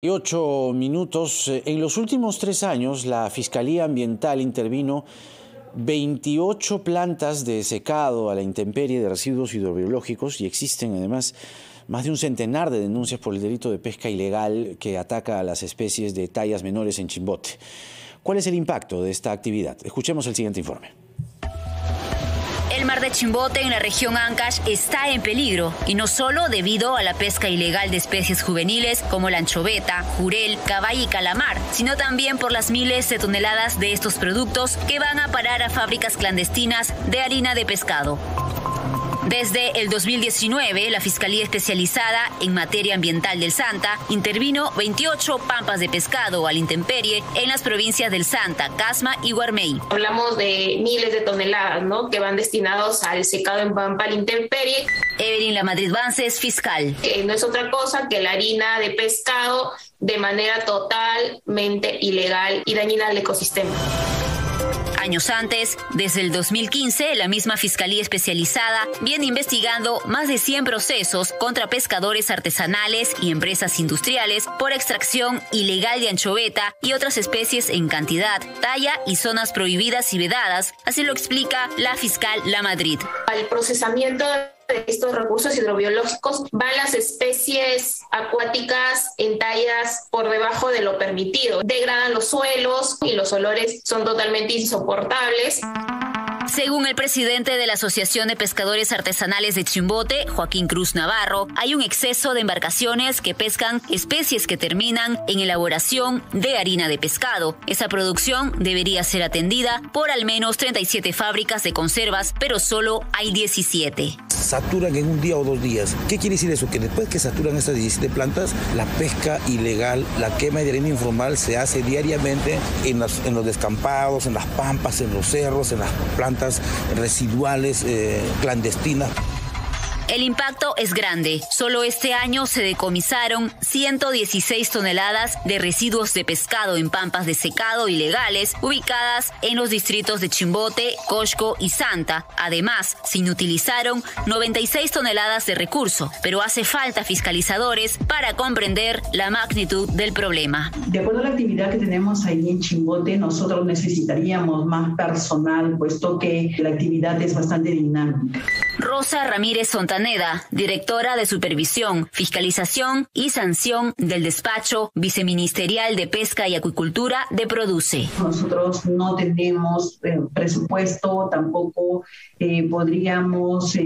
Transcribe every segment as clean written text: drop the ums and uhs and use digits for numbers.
8 minutos. En los últimos 3 años, la Fiscalía Ambiental intervino 28 plantas de secado a la intemperie de residuos hidrobiológicos y existen además más de un centenar de denuncias por el delito de pesca ilegal que ataca a las especies de tallas menores en Chimbote. ¿Cuál es el impacto de esta actividad? Escuchemos el siguiente informe. El mar de Chimbote en la región Ancash está en peligro, y no solo debido a la pesca ilegal de especies juveniles como la anchoveta, jurel, caballa y calamar, sino también por las miles de toneladas de estos productos que van a parar a fábricas clandestinas de harina de pescado. Desde el 2019, la Fiscalía Especializada en Materia Ambiental del Santa intervino 28 pampas de pescado a la intemperie en las provincias del Santa, Casma y Guarmey. Hablamos de miles de toneladas, ¿no?, que van destinados al secado en pampa a la intemperie. Evelyn Lamadrid Vances, fiscal. No es otra cosa que la harina de pescado de manera totalmente ilegal y dañina al ecosistema. Años antes, desde el 2015, la misma Fiscalía Especializada viene investigando más de 100 procesos contra pescadores artesanales y empresas industriales por extracción ilegal de anchoveta y otras especies en cantidad, talla y zonas prohibidas y vedadas, así lo explica la fiscal Lamadrid. Al procesamiento de estos recursos hidrobiológicos van las especies acuáticas en tallas por debajo de lo permitido. Degradan los suelos y los olores son totalmente insoportables. Según el presidente de la Asociación de Pescadores Artesanales de Chimbote, Joaquín Cruz Navarro, hay un exceso de embarcaciones que pescan especies que terminan en elaboración de harina de pescado. Esa producción debería ser atendida por al menos 37 fábricas de conservas, pero solo hay 17. Saturan en un día o 2 días. ¿Qué quiere decir eso? Que después que saturan estas 17 plantas, la pesca ilegal, la quema de harina informal se hace diariamente en los descampados, en las pampas, en los cerros, en las plantas residuales clandestinas. El impacto es grande. Solo este año se decomisaron 116 toneladas de residuos de pescado en pampas de secado ilegales ubicadas en los distritos de Chimbote, Coxco y Santa. Además, se inutilizaron 96 toneladas de recurso, pero hace falta fiscalizadores para comprender la magnitud del problema. De acuerdo a la actividad que tenemos ahí en Chimbote, nosotros necesitaríamos más personal, puesto que la actividad es bastante dinámica. Rosa Ramírez Sontaneda, directora de Supervisión, Fiscalización y Sanción del Despacho Viceministerial de Pesca y Acuicultura de Produce. Nosotros no tenemos presupuesto, tampoco podríamos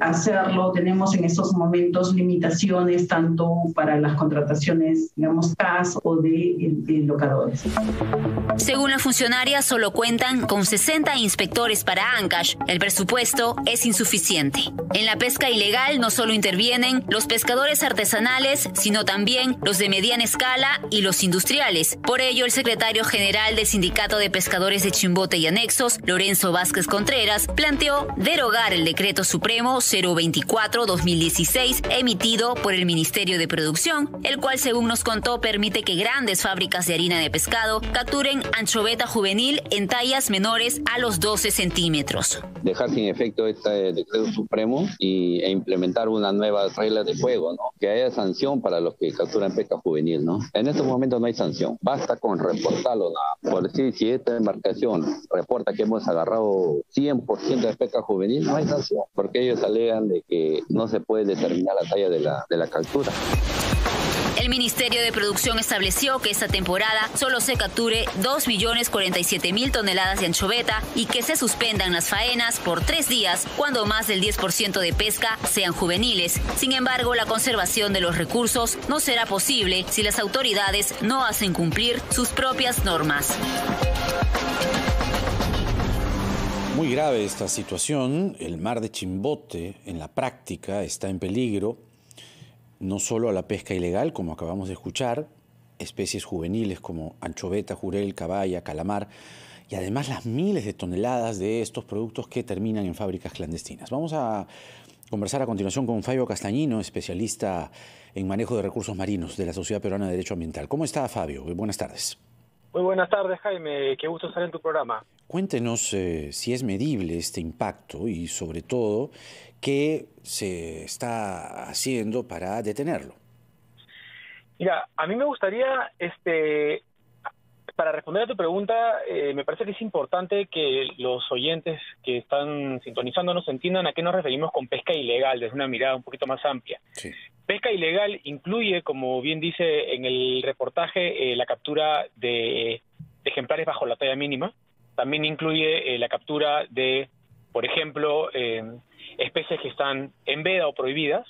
hacerlo. Tenemos en estos momentos limitaciones tanto para las contrataciones, digamos, CAS o de locadores. Según la funcionaria, solo cuentan con 60 inspectores para Ancash. El presupuesto es insuficiente. En la pesca ilegal no solo intervienen los pescadores artesanales, sino también los de mediana escala y los industriales. Por ello, el secretario general del Sindicato de Pescadores de Chimbote y Anexos, Lorenzo Vázquez Contreras, planteó derogar el Decreto Supremo 024-2016 emitido por el Ministerio de Producción, el cual, según nos contó, permite que grandes fábricas de harina de pescado capturen anchoveta juvenil en tallas menores a los 12 centímetros. Dejar sin efecto este Decreto Supremo e implementar una nueva regla de juego, ¿no? Que haya sanción para los que capturan pesca juvenil, ¿no? En estos momentos no hay sanción, basta con reportarlo, ¿no? Por decir, si esta embarcación reporta que hemos agarrado 100% de pesca juvenil, no hay sanción, porque ellos alegan de que no se puede determinar la talla de la captura. El Ministerio de Producción estableció que esta temporada solo se capture 2.047.000 toneladas de anchoveta y que se suspendan las faenas por 3 días cuando más del 10% de pesca sean juveniles. Sin embargo, la conservación de los recursos no será posible si las autoridades no hacen cumplir sus propias normas. Muy grave esta situación. El mar de Chimbote en la práctica está en peligro. No solo a la pesca ilegal, como acabamos de escuchar, especies juveniles como anchoveta, jurel, caballa, calamar, y además las miles de toneladas de estos productos que terminan en fábricas clandestinas. Vamos a conversar a continuación con Fabio Castañino, especialista en manejo de recursos marinos de la Sociedad Peruana de Derecho Ambiental. ¿Cómo está, Fabio? Buenas tardes. Muy buenas tardes, Jaime. Qué gusto estar en tu programa. Cuéntenos si es medible este impacto y, sobre todo, qué se está haciendo para detenerlo. Mira, a mí me gustaría, para responder a tu pregunta, me parece que es importante que los oyentes que están sintonizándonos entiendan a qué nos referimos con pesca ilegal desde una mirada un poquito más amplia. Sí. Pesca ilegal incluye, como bien dice en el reportaje, la captura de ejemplares bajo la talla mínima. También incluye la captura de, por ejemplo, especies que están en veda o prohibidas.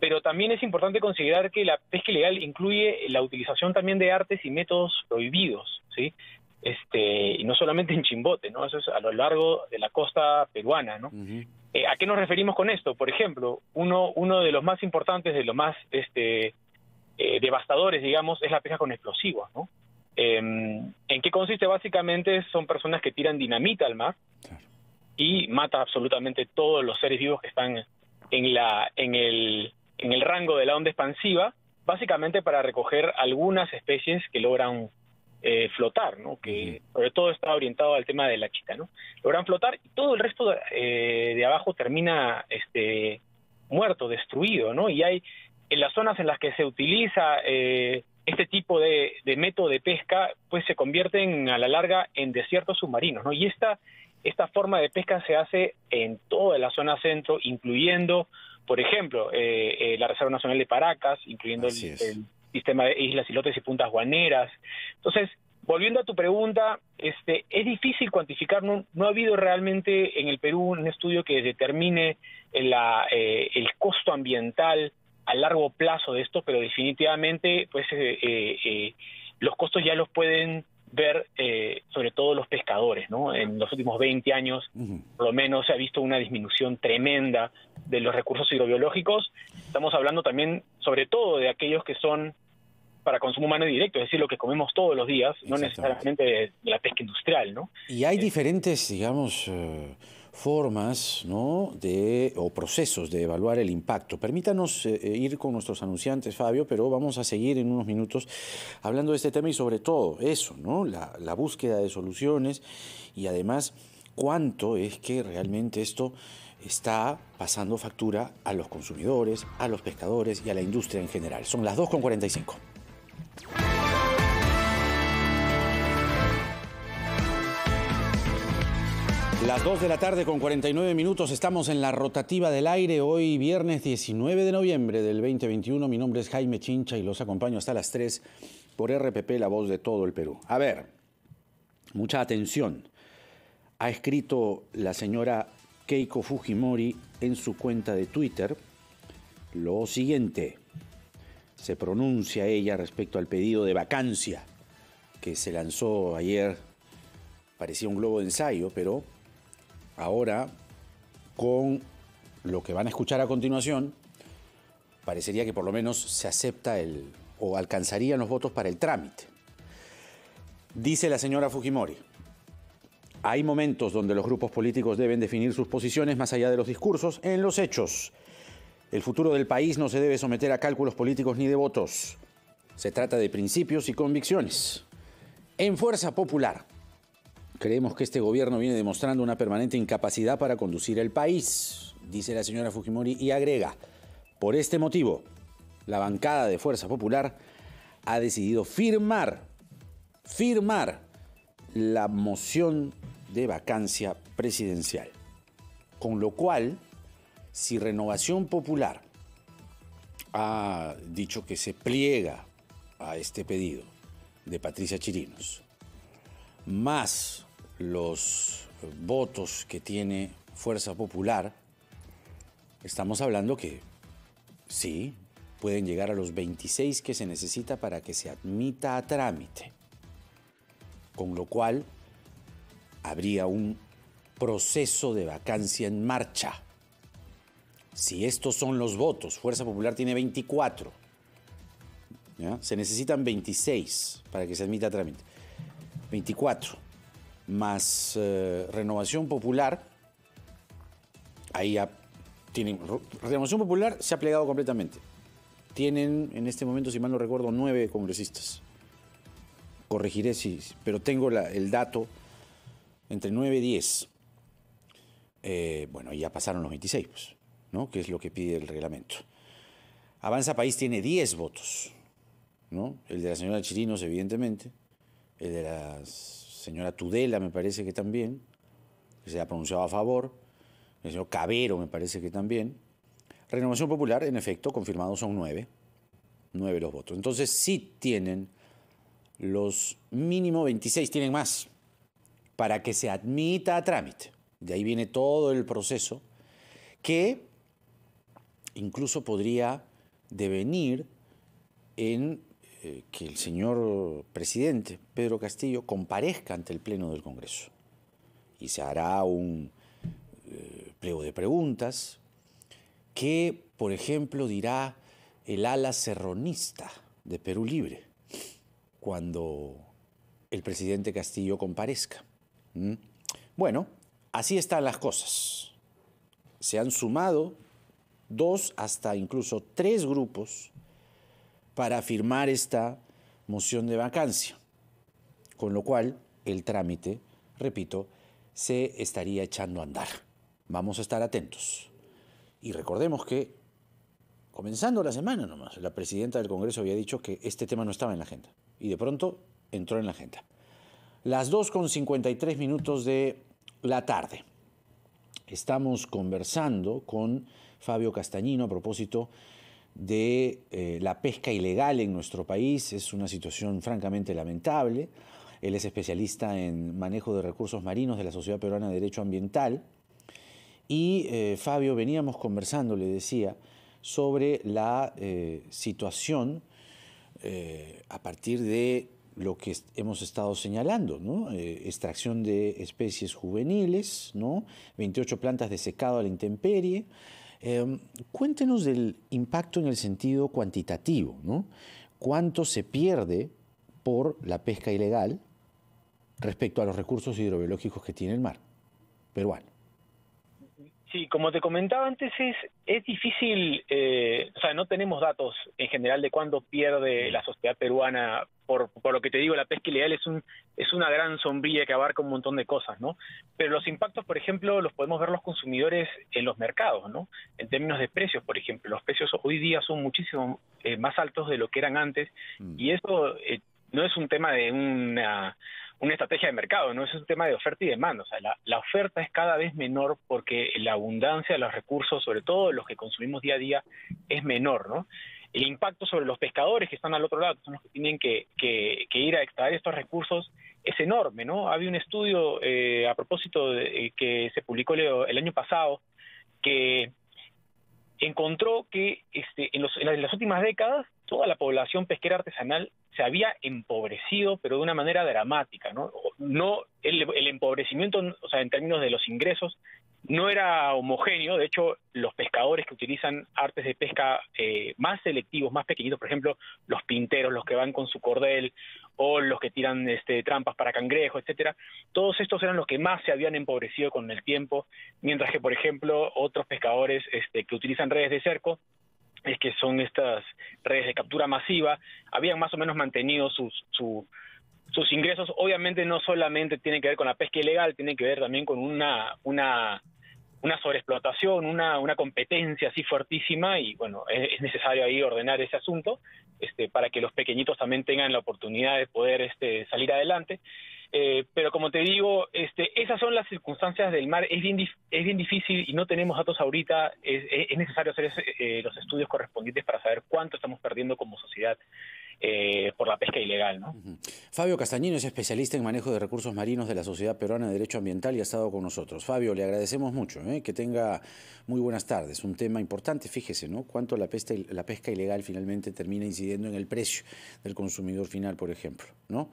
Pero también es importante considerar que la pesca ilegal incluye la utilización también de artes y métodos prohibidos, ¿sí? Y no solamente en Chimbote, ¿no? Eso es a lo largo de la costa peruana, ¿no? Uh-huh. ¿A qué nos referimos con esto? Por ejemplo, uno de los más importantes, de los más devastadores, digamos, es la pesca con explosivos, ¿no? ¿En qué consiste? Básicamente son personas que tiran dinamita al mar y mata absolutamente todos los seres vivos que están en el rango de la onda expansiva, básicamente para recoger algunas especies que logran flotar, ¿no? Que sobre todo está orientado al tema de la chita, ¿no? Logran flotar y todo el resto de abajo termina muerto, destruido, ¿no? Y hay en las zonas en las que se utiliza este tipo de método de pesca, pues se convierten a la larga en desiertos submarinos, ¿no? Y esta forma de pesca se hace en toda la zona centro, incluyendo, por ejemplo, la Reserva Nacional de Paracas, incluyendo el sistema de islas, islotes y puntas guaneras. Entonces, volviendo a tu pregunta, es difícil cuantificar, no ha habido realmente en el Perú un estudio que determine el costo ambiental a largo plazo de esto, pero definitivamente pues los costos ya los pueden ver sobre todo los pescadores, ¿no? En los últimos 20 años, por lo menos, se ha visto una disminución tremenda de los recursos hidrobiológicos. Estamos hablando también, sobre todo, de aquellos que son para consumo humano directo, es decir, lo que comemos todos los días, no necesariamente de la pesca industrial, ¿no? Y hay diferentes, digamos, formas, ¿no?, o procesos de evaluar el impacto. Permítanos ir con nuestros anunciantes, Fabio, pero vamos a seguir en unos minutos hablando de este tema y sobre todo eso, ¿no?, la búsqueda de soluciones y además cuánto es que realmente esto está pasando factura a los consumidores, a los pescadores y a la industria en general. Son las 2:45. Las 2 de la tarde con 49 minutos, estamos en la rotativa del aire, hoy viernes 19 de noviembre del 2021. Mi nombre es Jaime Chincha y los acompaño hasta las 3 por RPP, la voz de todo el Perú. A ver, mucha atención. Ha escrito la señora Keiko Fujimori en su cuenta de Twitter lo siguiente. Se pronuncia ella respecto al pedido de vacancia que se lanzó ayer. Parecía un globo de ensayo, pero ahora, con lo que van a escuchar a continuación, parecería que por lo menos se acepta o alcanzarían los votos para el trámite. Dice la señora Fujimori: hay momentos donde los grupos políticos deben definir sus posiciones más allá de los discursos, en los hechos. El futuro del país no se debe someter a cálculos políticos ni de votos. Se trata de principios y convicciones. En Fuerza Popular, creemos que este gobierno viene demostrando una permanente incapacidad para conducir el país, dice la señora Fujimori, y agrega: por este motivo, la bancada de Fuerza Popular ha decidido firmar la moción de vacancia presidencial. Con lo cual, si Renovación Popular ha dicho que se pliega a este pedido de Patricia Chirinos, más los votos que tiene Fuerza Popular, estamos hablando que sí, pueden llegar a los 26 que se necesita para que se admita a trámite. Con lo cual, habría un proceso de vacancia en marcha. Si estos son los votos, Fuerza Popular tiene 24, ¿ya? Se necesitan 26 para que se admita a trámite. 24 más Renovación Popular, ahí ya tienen. Renovación Popular se ha plegado completamente. Tienen en este momento, si mal no recuerdo, 9 congresistas. Corregiré, sí, pero tengo el dato entre 9 y 10. Bueno, ya pasaron los 26, pues, ¿no? Que es lo que pide el reglamento. Avanza País tiene 10 votos. ¿no? El de la señora Chirinos, evidentemente, el de la señora Tudela, me parece que también, que se ha pronunciado a favor, el señor Cabero, me parece que también. Renovación Popular, en efecto, confirmados son 9 los votos. Entonces sí tienen los mínimo 26, tienen más, para que se admita a trámite. De ahí viene todo el proceso que incluso podría devenir en que el señor presidente Pedro Castillo comparezca ante el Pleno del Congreso. Y se hará un pliego de preguntas que, por ejemplo, dirá el ala serronista de Perú Libre cuando el presidente Castillo comparezca. Bueno, así están las cosas. Se han sumado 2 hasta incluso 3 grupos para firmar esta moción de vacancia, con lo cual el trámite, repito, se estaría echando a andar. Vamos a estar atentos. Y recordemos que, comenzando la semana nomás, la presidenta del Congreso había dicho que este tema no estaba en la agenda. Y de pronto entró en la agenda. Las 2:53 de la tarde. Estamos conversando con Fabio Castañino a propósito de la pesca ilegal en nuestro país. Es una situación francamente lamentable. Él es especialista en manejo de recursos marinos de la Sociedad Peruana de Derecho Ambiental. Y Fabio, veníamos conversando, le decía, sobre la situación a partir de lo que hemos estado señalando, ¿no? Extracción de especies juveniles, ¿no? 28 plantas de secado a la intemperie. Cuéntenos del impacto en el sentido cuantitativo, ¿no? ¿Cuánto se pierde por la pesca ilegal respecto a los recursos hidrobiológicos que tiene el mar peruano? Sí, como te comentaba antes, es difícil, o sea, no tenemos datos en general de cuánto pierde la sociedad peruana. Por lo que te digo, la pesca ilegal es una gran sombrilla que abarca un montón de cosas, ¿no? Pero los impactos, por ejemplo, los podemos ver los consumidores en los mercados, ¿no? En términos de precios, por ejemplo, los precios hoy día son muchísimo más altos de lo que eran antes, y eso no es un tema de una estrategia de mercado, no es un tema de oferta y demanda. O sea, la oferta es cada vez menor porque la abundancia de los recursos, sobre todo los que consumimos día a día, es menor, ¿no? El impacto sobre los pescadores que están al otro lado, que son los que tienen que ir a extraer estos recursos, es enorme, ¿no? Había un estudio a propósito que se publicó el año pasado que encontró que en las últimas décadas toda la población pesquera artesanal se había empobrecido, pero de una manera dramática, ¿no? El empobrecimiento, o sea, en términos de los ingresos, no era homogéneo. De hecho, los pescadores que utilizan artes de pesca más selectivos, más pequeñitos, por ejemplo, los pinteros, los que van con su cordel, o los que tiran trampas para cangrejo, etcétera, todos estos eran los que más se habían empobrecido con el tiempo, mientras que, por ejemplo, otros pescadores que utilizan redes de cerco, que son estas redes de captura masiva, habían más o menos mantenido sus ingresos. Obviamente no solamente tiene que ver con la pesca ilegal, tiene que ver también con una sobreexplotación, una competencia así fuertísima, y bueno, es necesario ahí ordenar ese asunto para que los pequeñitos también tengan la oportunidad de poder salir adelante. Pero como te digo, esas son las circunstancias del mar. Es bien difícil y no tenemos datos ahorita. Es necesario hacer los estudios correspondientes para saber cuánto estamos perdiendo como sociedad por la pesca ilegal, ¿no? Fabio Castañino es especialista en manejo de recursos marinos de la Sociedad Peruana de Derecho Ambiental y ha estado con nosotros. Fabio, le agradecemos mucho, que tenga muy buenas tardes. Un tema importante, fíjese, ¿no? Cuánto la pesca ilegal finalmente termina incidiendo en el precio del consumidor final, por ejemplo, ¿no?